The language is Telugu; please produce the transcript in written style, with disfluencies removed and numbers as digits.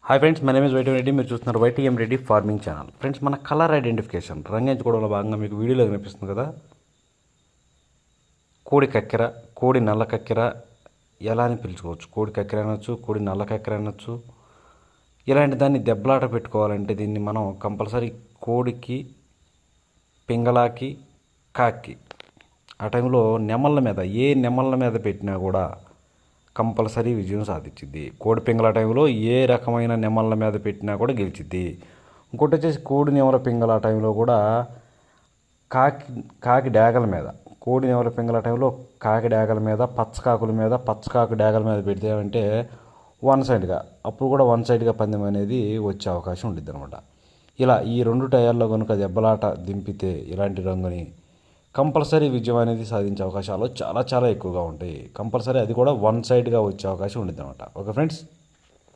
Hi friends, my name is YTM Reddy. మీరు చూస్తున్నారు YTM Reddy farming channel. Friends, మన కలర్ ఐడెంటిఫికేషన్ రంగు ఎంచుకోవడంలో భాగంగా మీకు వీడియోలో కనిపిస్తుంది కదా, కోడి కక్కెర, కోడి నల్ల కక్కెర ఎలా అని పిలుచుకోవచ్చు. కోడి కక్కెర అనొచ్చు, కోడి నల్ల కక్కెర అనొచ్చు. ఇలాంటి దాన్ని దెబ్బలాట పెట్టుకోవాలంటే దీన్ని మనం కంపల్సరీ కోడికి, పింగళాకి, కాకి ఆ టైంలో నెమళ్ళ మీద, ఏ నెమళ్ళ మీద పెట్టినా కూడా కంపల్సరీ విజయం సాధించింది. కోడి పింగళ టైంలో ఏ రకమైన నెమళ్ళ మీద పెట్టినా కూడా గెలిచిద్ది. ఇంకోటి వచ్చేసి కోడి నెమల పింగళ టైంలో కూడా కాకి డాగల మీద, కోడి నెమల పింగళ టైంలో కాకి డాగల మీద, పచ్చకాకు డాగల మీద పెడితే అంటే వన్ సైడ్గా, అప్పుడు కూడా వన్ సైడ్గా పందెం అనేది వచ్చే అవకాశం ఉండిద్ది అనమాట. ఇలా ఈ రెండు టైర్లో కనుక దెబ్బలాట దింపితే ఇలాంటి రంగుని కంపల్సరీ విజయం అనేది సాధించే అవకాశాలు చాలా చాలా ఎక్కువగా ఉంటాయి. కంపల్సరీ అది కూడా వన్ సైడ్గా వచ్చే అవకాశం ఉంటుంది అనమాట. Okay friends.